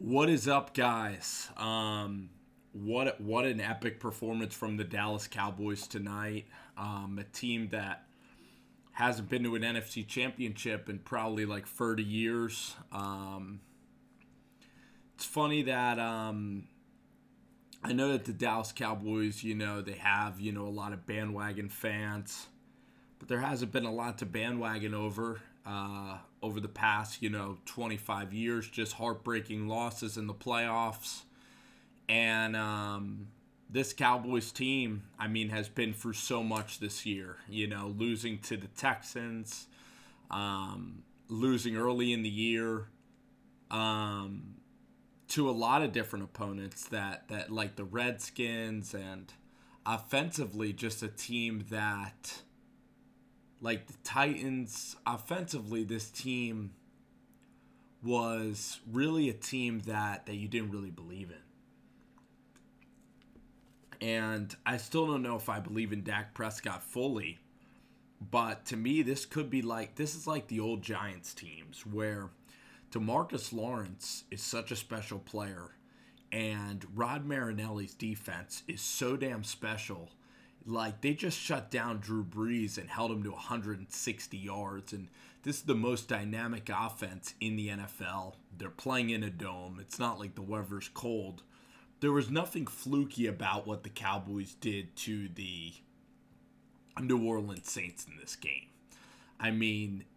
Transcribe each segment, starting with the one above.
What is up, guys? What an epic performance from the Dallas Cowboys tonight. A team that hasn't been to an NFC Championship in probably like 30 years. It's funny that I know that the Dallas Cowboys, they have a lot of bandwagon fans, but there hasn't been a lot to bandwagon over the past 25 years. Just heartbreaking losses in the playoffs, and this Cowboys team, has been through so much this year. Losing to the Texans, losing early in the year. To a lot of different opponents that like the Redskins, and offensively just a team that, like the Titans, offensively this team was really a team that you didn't really believe in. And I still don't know if I believe in Dak Prescott fully, but to me this is like the old Giants teams where DeMarcus Lawrence is such a special player, and Rod Marinelli's defense is so damn special. Like, they just shut down Drew Brees and held him to 160 yards, and this is the most dynamic offense in the NFL. They're playing in a dome. It's not like the weather's cold. There was nothing fluky about what the Cowboys did to the New Orleans Saints in this game.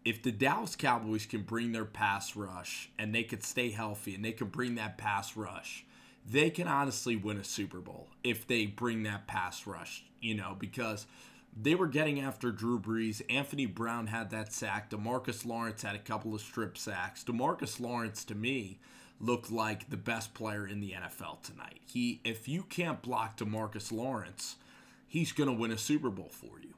If the Dallas Cowboys can bring their pass rush and they could stay healthy and they can bring that pass rush, they can honestly win a Super Bowl if they bring that pass rush, because they were getting after Drew Brees. Anthony Brown had that sack. DeMarcus Lawrence had a couple of strip sacks. DeMarcus Lawrence, to me, looked like the best player in the NFL tonight. If you can't block DeMarcus Lawrence, he's going to win a Super Bowl for you.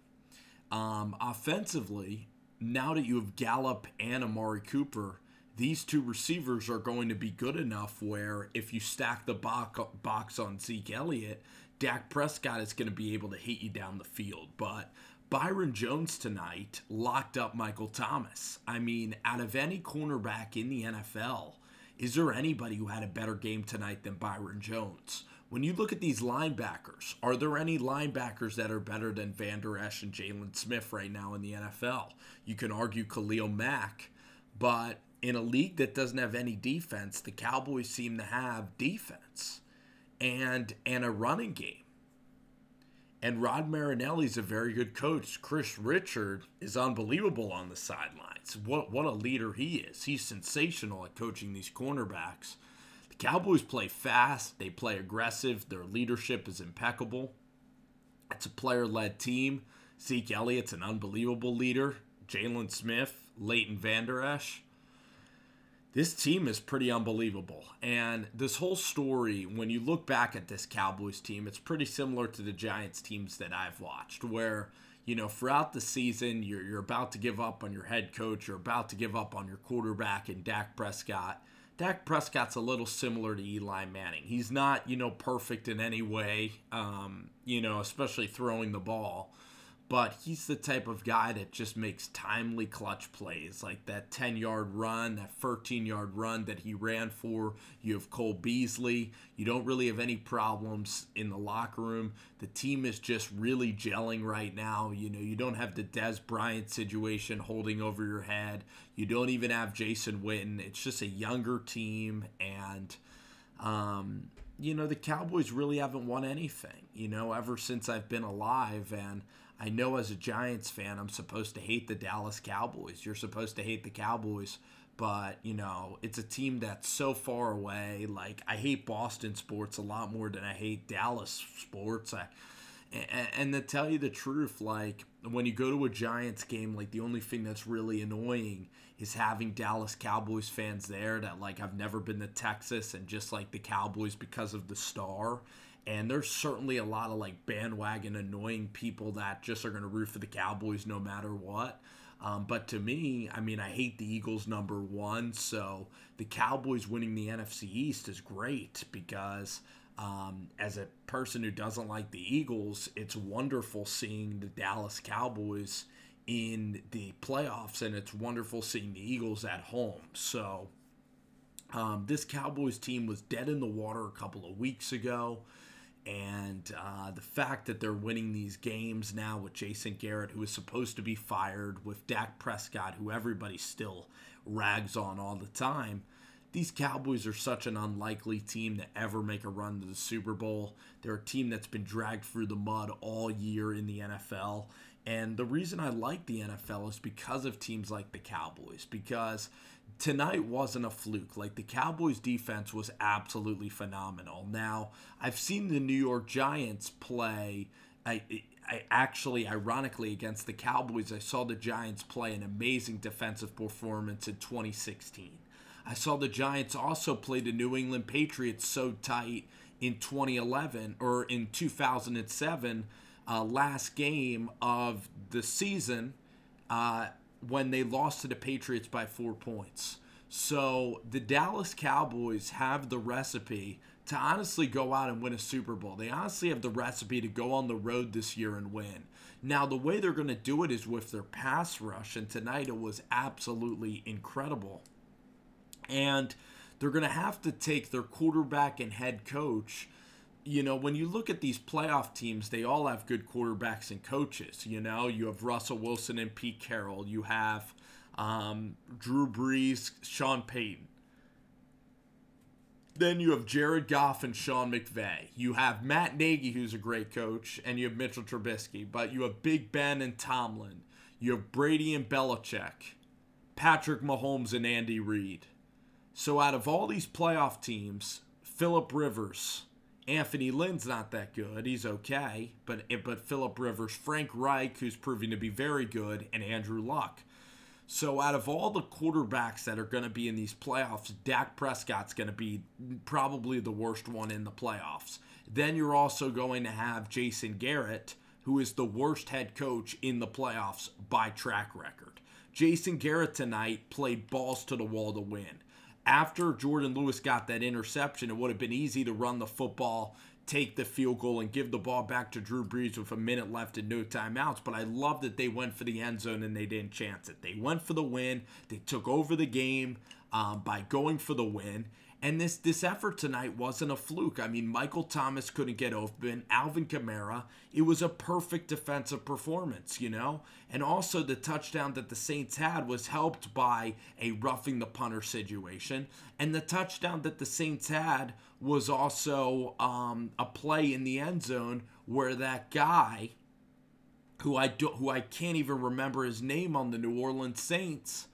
Offensively, now that you have Gallup and Amari Cooper, these two receivers are going to be good enough where if you stack the box on Zeke Elliott, Dak Prescott is going to be able to hit you down the field. But Byron Jones tonight locked up Michael Thomas. Out of any cornerback in the NFL, is there anybody who had a better game tonight than Byron Jones? When you look at these linebackers, are there any linebackers that are better than Van Der Esch and Jalen Smith right now in the NFL? You can argue Khalil Mack, but in a league that doesn't have any defense, the Cowboys seem to have defense and a running game. And Rod Marinelli's a very good coach. Chris Richard is unbelievable on the sidelines. What a leader he is. He's sensational at coaching these cornerbacks. Cowboys play fast, they play aggressive, their leadership is impeccable. It's a player-led team. Zeke Elliott's an unbelievable leader. Jalen Smith, Leighton Vander Esch. This team is pretty unbelievable. And this whole story, when you look back at this Cowboys team, it's pretty similar to the Giants teams that I've watched, where, throughout the season, you're about to give up on your head coach, you're about to give up on your quarterback in Dak Prescott. Dak Prescott's a little similar to Eli Manning. He's not, perfect in any way, especially throwing the ball. But he's the type of guy that just makes timely clutch plays, like that 10-yard run, that 13-yard run that he ran for. You have Cole Beasley. You don't really have any problems in the locker room. The team is just really gelling right now. You don't have the Dez Bryant situation holding over your head. You don't even have Jason Witten. It's just a younger team, and the Cowboys really haven't won anything, ever since I've been alive. And I know as a Giants fan, I'm supposed to hate the Dallas Cowboys. You're supposed to hate the Cowboys, but, it's a team that's so far away. Like, I hate Boston sports a lot more than I hate Dallas sports. And to tell you the truth, like, when you go to a Giants game, like, the only thing that's really annoying is having Dallas Cowboys fans there that, like, I've never been to Texas and just like the Cowboys because of the star. And there's certainly a lot of, like, bandwagon annoying people that just are going to root for the Cowboys no matter what. But to me, I hate the Eagles number one. So the Cowboys winning the NFC East is great because as a person who doesn't like the Eagles, it's wonderful seeing the Dallas Cowboys in the playoffs, and it's wonderful seeing the Eagles at home. So This Cowboys team was dead in the water a couple of weeks ago. And the fact that they're winning these games now with Jason Garrett, who is supposed to be fired, with Dak Prescott, who everybody still rags on all the time, these Cowboys are such an unlikely team to ever make a run to the Super Bowl. They're a team that's been dragged through the mud all year in the NFL. And the reason I like the NFL is because of teams like the Cowboys, because tonight wasn't a fluke. Like, the Cowboys defense was absolutely phenomenal. Now, I've seen the New York Giants play. I actually, ironically, against the Cowboys, I saw the Giants play an amazing defensive performance in 2016. I saw the Giants also play the New England Patriots so tight in 2011 or in 2007, last game of the season, when they lost to the Patriots by 4 points. So the Dallas Cowboys have the recipe to honestly go out and win a Super Bowl. They honestly have the recipe to go on the road this year and win. Now, the way they're going to do it is with their pass rush, and tonight it was absolutely incredible. And they're going to have to take their quarterback and head coach. You know, when you look at these playoff teams, they all have good quarterbacks and coaches. You know, you have Russell Wilson and Pete Carroll. You have Drew Brees, Sean Payton. Then you have Jared Goff and Sean McVay. You have Matt Nagy, who's a great coach, and you have Mitchell Trubisky. But you have Big Ben and Tomlin. You have Brady and Belichick, Patrick Mahomes and Andy Reid. So out of all these playoff teams, Phillip Rivers, Anthony Lynn's not that good. He's okay. But Phillip Rivers, Frank Reich, who's proving to be very good, and Andrew Luck. So out of all the quarterbacks that are going to be in these playoffs, Dak Prescott's going to be probably the worst one in the playoffs. Then you're also going to have Jason Garrett, who is the worst head coach in the playoffs by track record. Jason Garrett tonight played balls to the wall to win. After Jordan Lewis got that interception, it would have been easy to run the football, take the field goal, and give the ball back to Drew Brees with a minute left and no timeouts. But I love that they went for the end zone and they didn't chance it. They went for the win. They took over the game by going for the win. And this effort tonight wasn't a fluke. I mean, Michael Thomas couldn't get open. Alvin Kamara. It was a perfect defensive performance, you know? And also the touchdown that the Saints had was helped by a roughing the punter situation. And the touchdown that the Saints had was also a play in the end zone where that guy, who I can't even remember his name on the New Orleans Saints,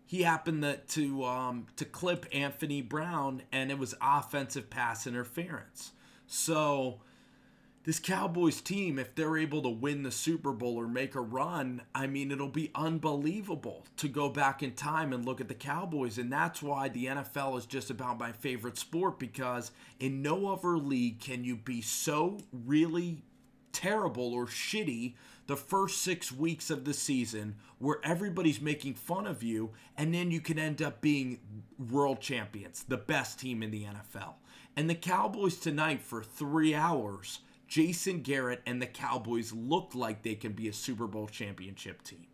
he happened to clip Anthony Brown, and it was offensive pass interference. So this Cowboys team, if they're able to win the Super Bowl or make a run, I mean, it'll be unbelievable to go back in time and look at the Cowboys. And that's why the NFL is just about my favorite sport, because in no other league can you be so really terrible or shitty the first 6 weeks of the season where everybody's making fun of you, and then you can end up being world champions, the best team in the NFL. And the Cowboys tonight, for 3 hours, Jason Garrett and the Cowboys looked like they can be a Super Bowl championship team.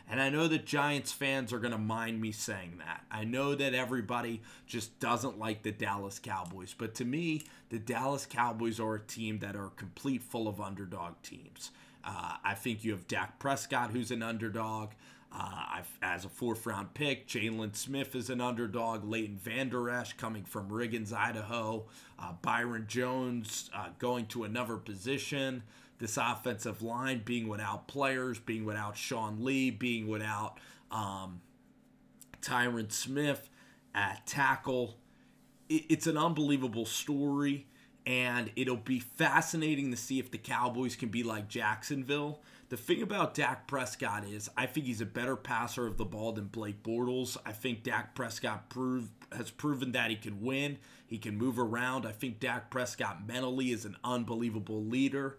And I know that Giants fans are going to mind me saying that. I know that everybody just doesn't like the Dallas Cowboys. But to me, the Dallas Cowboys are a team that are complete full of underdog teams. I think you have Dak Prescott, who's an underdog. As a fourth-round pick, Jalen Smith is an underdog. Leighton Vander Esch coming from Riggins, Idaho. Byron Jones going to another position. This offensive line being without players, being without Sean Lee, being without Tyron Smith at tackle. It's an unbelievable story, and it'll be fascinating to see if the Cowboys can be like Jacksonville. The thing about Dak Prescott is I think he's a better passer of the ball than Blake Bortles. I think Dak Prescott has proven that he can win. He can move around. I think Dak Prescott mentally is an unbelievable leader.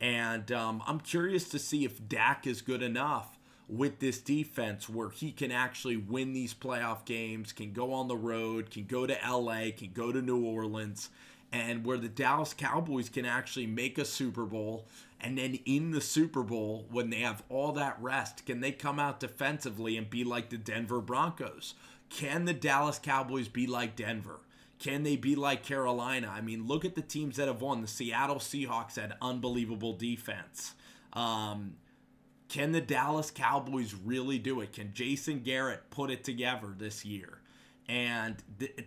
And I'm curious to see if Dak is good enough with this defense where he can actually win these playoff games, can go on the road, can go to LA, can go to New Orleans, and where the Dallas Cowboys can actually make a Super Bowl. And then in the Super Bowl, when they have all that rest, can they come out defensively and be like the Denver Broncos? Can the Dallas Cowboys be like Denver? Can they be like Carolina? I mean, look at the teams that have won. The Seattle Seahawks had unbelievable defense. Can the Dallas Cowboys really do it? Can Jason Garrett put it together this year? And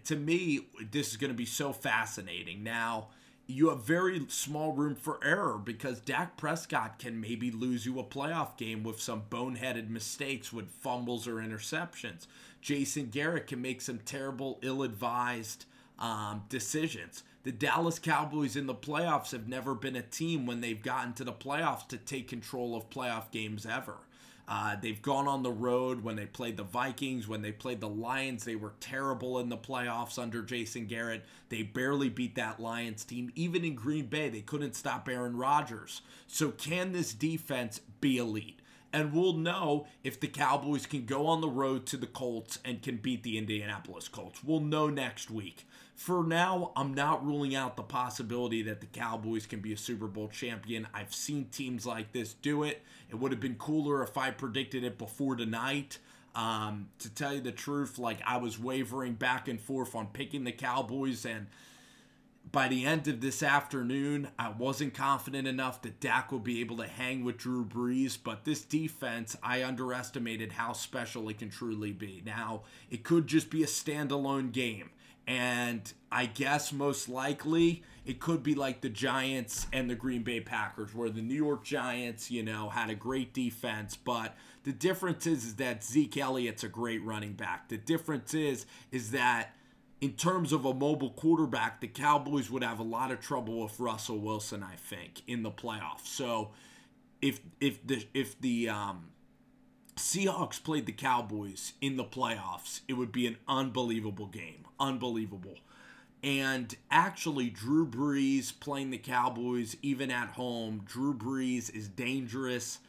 to me, this is going to be so fascinating. Now, you have very small room for error because Dak Prescott can maybe lose you a playoff game with some boneheaded mistakes with fumbles or interceptions. Jason Garrett can make some terrible, ill-advised decisions. The Dallas Cowboys in the playoffs have never been a team when they've gotten to the playoffs to take control of playoff games ever. They've gone on the road when they played the Vikings, when they played the Lions. They were terrible in the playoffs under Jason Garrett. They barely beat that Lions team. Even in Green Bay, they couldn't stop Aaron Rodgers. So can this defense be elite? And we'll know if the Cowboys can go on the road to the Colts and can beat the Indianapolis Colts. We'll know next week. For now, I'm not ruling out the possibility that the Cowboys can be a Super Bowl champion. I've seen teams like this do it. It would have been cooler if I predicted it before tonight. To tell you the truth, like I was wavering back and forth on picking the Cowboys, and by the end of this afternoon, I wasn't confident enough that Dak would be able to hang with Drew Brees, but this defense, I underestimated how special it can truly be. Now, it could just be a standalone game, and I guess most likely it could be like the Giants and the Green Bay Packers, where the New York Giants, had a great defense, but the difference is that Zeke Elliott's a great running back. The difference is that in terms of a mobile quarterback, the Cowboys would have a lot of trouble with Russell Wilson, I think, in the playoffs. So if the Seahawks played the Cowboys in the playoffs, it would be an unbelievable game. Unbelievable. And actually, Drew Brees playing the Cowboys, even at home, Drew Brees is dangerous.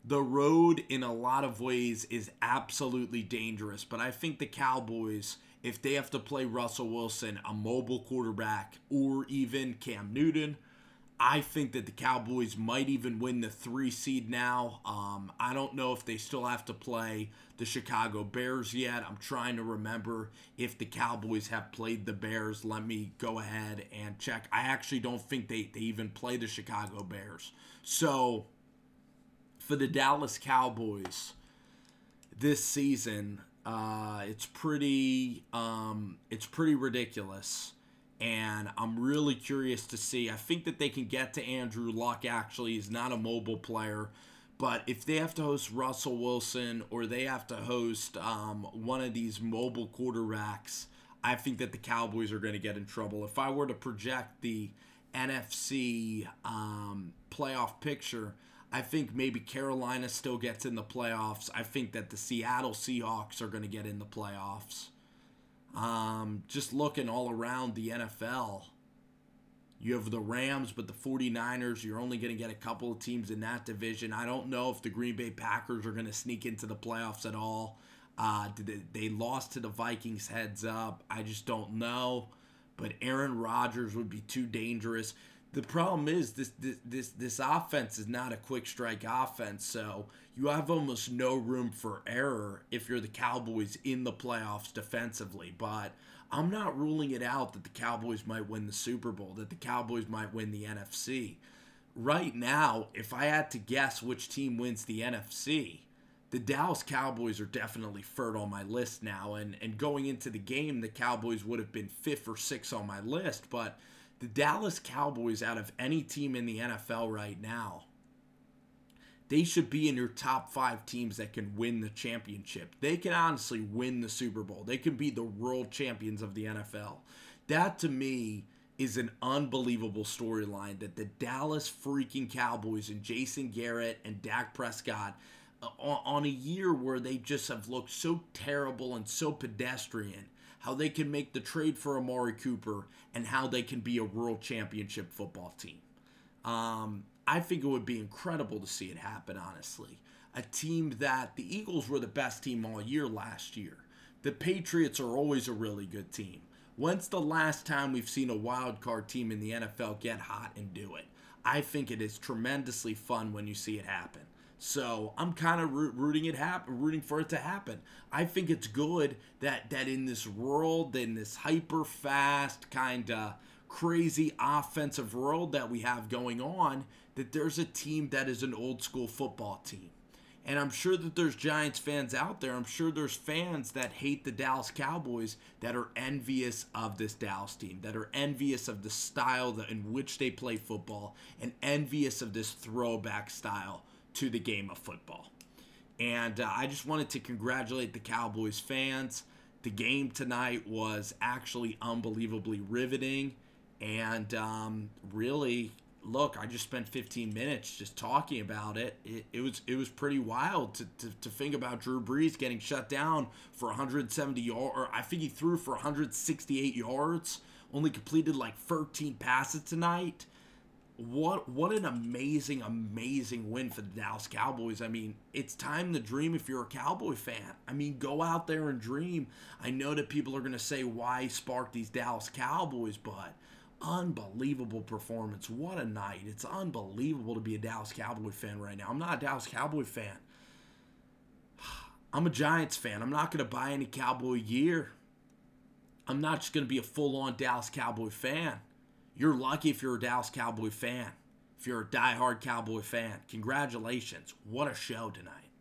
The road, in a lot of ways, is absolutely dangerous. But I think the Cowboys, if they have to play Russell Wilson, a mobile quarterback, or even Cam Newton, I think that the Cowboys might even win the 3 seed now. I don't know if they still have to play the Chicago Bears yet. I'm trying to remember if the Cowboys have played the Bears. Let me go ahead and check. I actually don't think they even play the Chicago Bears. So for the Dallas Cowboys this season, it's pretty ridiculous, and I'm really curious to see. I think that they can get to Andrew Luck. Actually, he's not a mobile player, but if they have to host Russell Wilson or they have to host one of these mobile quarterbacks, I think that the Cowboys are going to get in trouble. If I were to project the NFC playoff picture, I think maybe Carolina still gets in the playoffs. I think that the Seattle Seahawks are going to get in the playoffs. Just looking all around the NFL, you have the Rams, but the 49ers, you're only going to get a couple of teams in that division. I don't know if the Green Bay Packers are going to sneak into the playoffs at all. They lost to the Vikings, heads up. I just don't know. But Aaron Rodgers would be too dangerous. The problem is this offense is not a quick strike offense, so you have almost no room for error if you're the Cowboys in the playoffs defensively. But I'm not ruling it out that the Cowboys might win the Super Bowl, that the Cowboys might win the NFC. Right now, if I had to guess which team wins the NFC, the Dallas Cowboys are definitely third on my list now. And going into the game, the Cowboys would have been 5th or 6th on my list, but the Dallas Cowboys, out of any team in the NFL right now, they should be in your top 5 teams that can win the championship. They can honestly win the Super Bowl. They can be the world champions of the NFL. That, to me, is an unbelievable storyline, that the Dallas freaking Cowboys and Jason Garrett and Dak Prescott, on a year where they just have looked so terrible and so pedestrian, how they can make the trade for Amari Cooper, and how they can be a world championship football team. I think it would be incredible to see it happen, honestly. A team that the Eagles were the best team all year last year. The Patriots are always a really good team. When's the last time we've seen a wild card team in the NFL get hot and do it? I think it is tremendously fun when you see it happen. So I'm kind of rooting for it to happen. I think it's good that in this world, in this hyper fast kind of crazy offensive world that we have going on, that there's a team that is an old school football team. And I'm sure that there's Giants fans out there. I'm sure there's fans that hate the Dallas Cowboys that are envious of this Dallas team, that are envious of the style in which they play football, and envious of this throwback style to the game of football. And I just wanted to congratulate the Cowboys fans. The game tonight was actually unbelievably riveting. And really, look, I just spent 15 minutes just talking about it. It was pretty wild to think about Drew Brees getting shut down for 170 yards, or I think he threw for 168 yards, only completed like 13 passes tonight. What an amazing win for the Dallas Cowboys. I mean, it's time to dream if you're a Cowboy fan. I mean, go out there and dream. I know that people are going to say, why spark these Dallas Cowboys, but unbelievable performance. What a night. It's unbelievable to be a Dallas Cowboy fan right now. I'm not a Dallas Cowboy fan. I'm a Giants fan. I'm not going to buy any Cowboy gear. I'm not just going to be a full-on Dallas Cowboy fan. You're lucky if you're a Dallas Cowboy fan. If you're a diehard Cowboy fan, congratulations. What a show tonight.